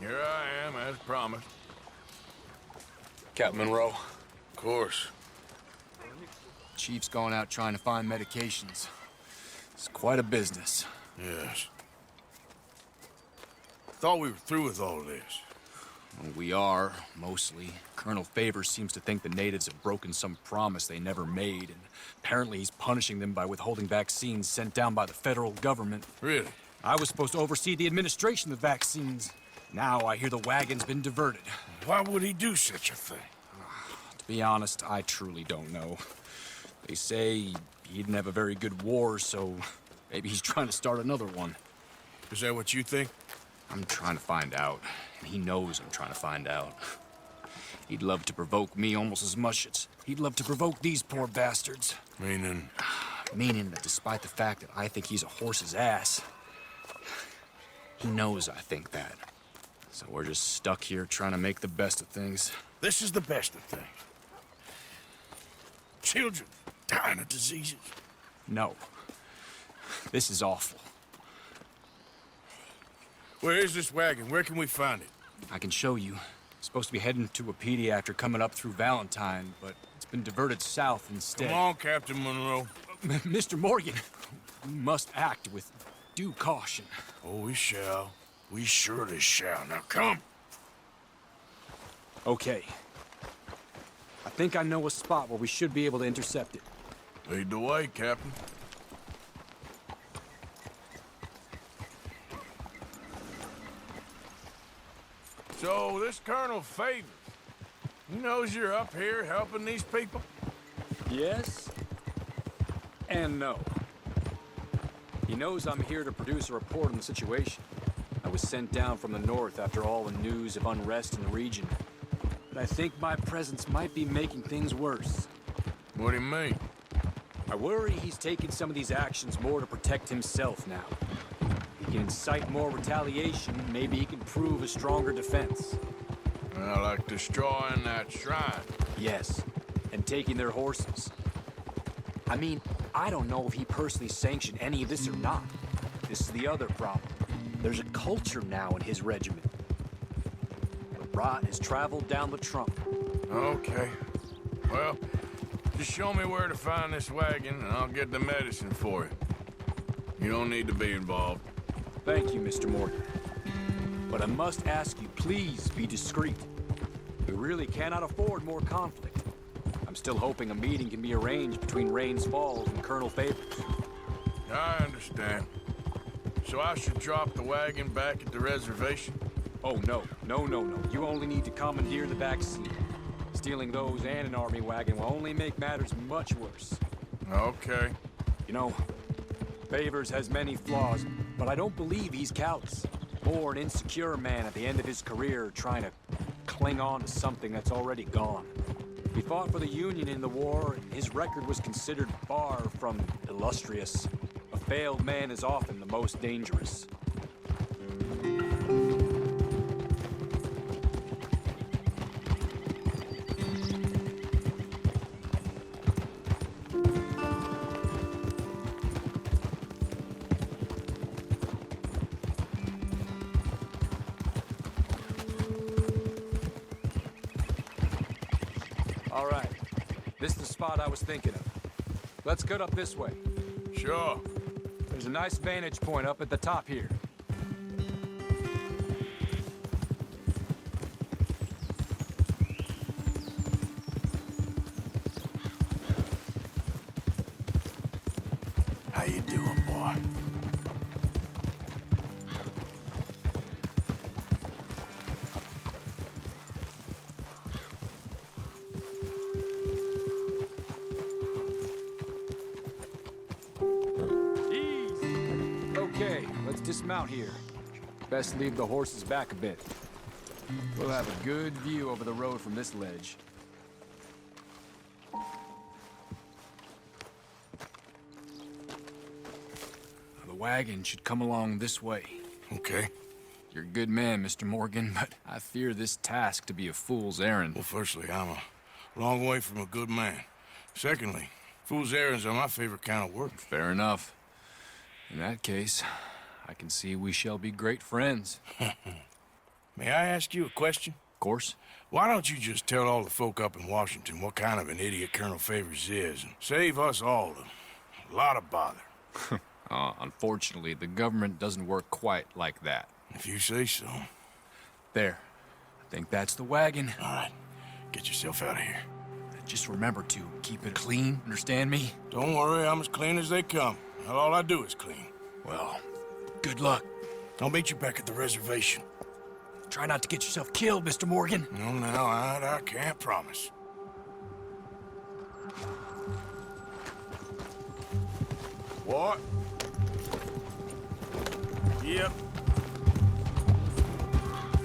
Here I am, as promised. Captain Monroe. Of course. Chief's gone out trying to find medications. It's quite a business. Yes. Thought we were through with all this. Well, we are, mostly. Colonel Favors seems to think the natives have broken some promise they never made, and apparently he's punishing them by withholding vaccines sent down by the federal government. Really? I was supposed to oversee the administration of vaccines. Now I hear the wagon's been diverted. Why would he do such a thing? To be honest, I truly don't know. They say he didn't have a very good war, so maybe he's trying to start another one. Is that what you think? I'm trying to find out, and he knows I'm trying to find out. He'd love to provoke me almost as much as he'd love to provoke these poor bastards. Meaning? Meaning that despite the fact that I think he's a horse's ass, he knows I think that. So we're just stuck here trying to make the best of things. This is the best of things. Children dying of diseases. No. This is awful. Where is this wagon? Where can we find it? I can show you. It's supposed to be heading to a pediatric coming up through Valentine, but it's been diverted south instead. Come on, Captain Monroe. Mr. Morgan, we must act with due caution. Oh, we shall. We surely shall. Now come. Okay. I think I know a spot where we should be able to intercept it. Lead the way, Captain. So, this Colonel Favors, he knows you're up here helping these people? Yes. And no. He knows I'm here to produce a report on the situation. I was sent down from the north after all the news of unrest in the region. But I think my presence might be making things worse. What do you mean? I worry he's taking some of these actions more to protect himself now. He can incite more retaliation, maybe he can prove a stronger defense. Well, like destroying that shrine. Yes, and taking their horses. I mean, I don't know if he personally sanctioned any of this or not. This is the other problem. There's a culture now in his regiment. The rot has traveled down the trunk. Okay. Well, just show me where to find this wagon, and I'll get the medicine for you. You don't need to be involved. Thank you, Mr. Morgan. But I must ask you, please be discreet. We really cannot afford more conflict. I'm still hoping a meeting can be arranged between Rains Falls and Colonel Favors. I understand. So I should drop the wagon back at the reservation? Oh, no. No. You only need to commandeer the vaccine. Stealing those and an army wagon will only make matters much worse. Okay. You know, Favors has many flaws, but I don't believe he's callous. More an insecure man at the end of his career trying to cling on to something that's already gone. He fought for the Union in the war, and his record was considered far from illustrious. A failed man is often the most dangerous. All right, this is the spot I was thinking of. Let's cut up this way. Sure. There's a nice vantage point up at the top here. How you doing, boy? Okay, let's dismount here. Best leave the horses back a bit. We'll have a good view over the road from this ledge. The wagon should come along this way. Okay. You're a good man, Mr. Morgan, but I fear this task to be a fool's errand. Well, firstly, I'm a long way from a good man. Secondly, fool's errands are my favorite kind of work. Fair enough. In that case, I can see we shall be great friends. May I ask you a question? Of course. Why don't you just tell all the folk up in Washington what kind of an idiot Colonel Favors is and save us all a lot of bother? Unfortunately, the government doesn't work quite like that. If you say so. There. I think that's the wagon. All right, get yourself out of here. Just remember to keep it clean, understand me? Don't worry, I'm as clean as they come. All I do is clean. Well, good luck. I'll meet you back at the reservation. Try not to get yourself killed, Mr. Morgan. No, I can't promise. What? Yep.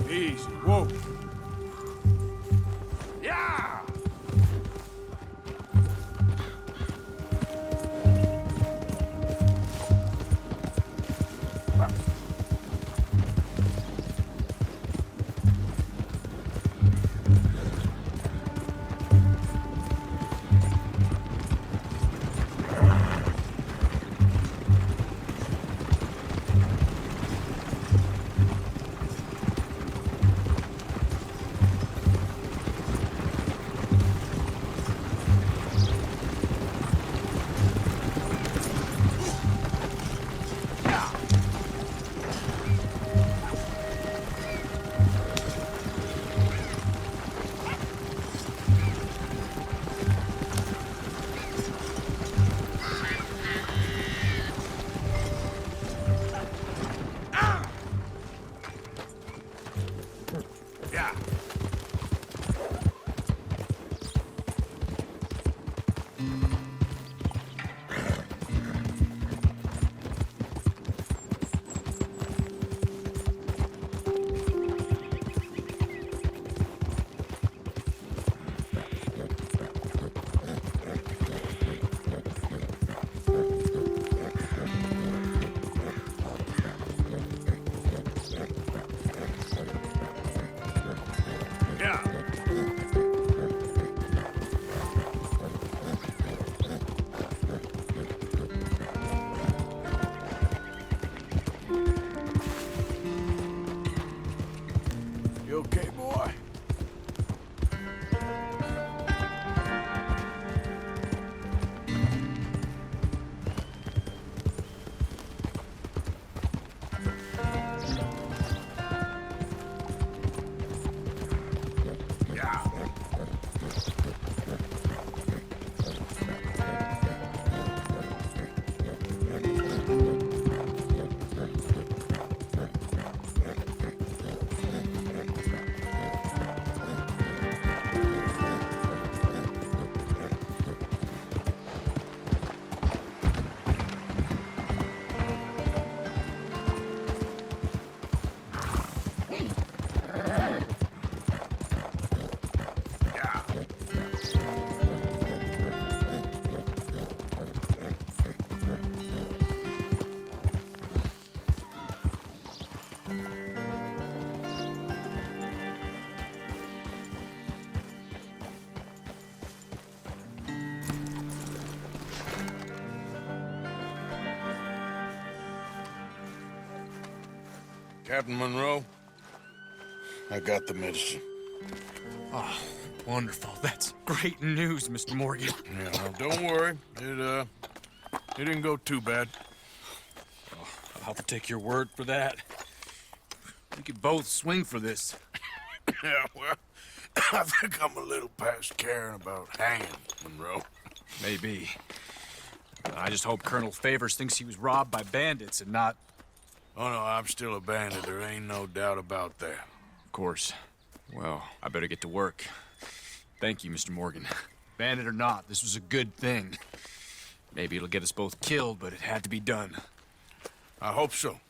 Easy. Whoa. Yeah! You okay, boy? Captain Monroe, I got the medicine. Oh, wonderful. That's great news, Mr. Morgan. Yeah, well, don't worry. It didn't go too bad. Oh, I'll have to take your word for that. We could both swing for this. Yeah, well, I think I'm a little past caring about hanging, Monroe. Maybe. I just hope Colonel Favors thinks he was robbed by bandits and not... Oh, no, I'm still a bandit. There ain't no doubt about that. Of course. Well, I better get to work. Thank you, Mr. Morgan. Bandit or not, this was a good thing. Maybe it'll get us both killed, but it had to be done. I hope so.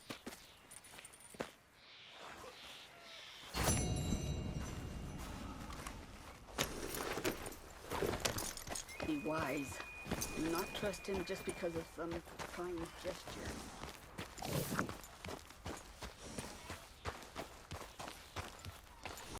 Be wise. Do not trust him just because of some fine gesture.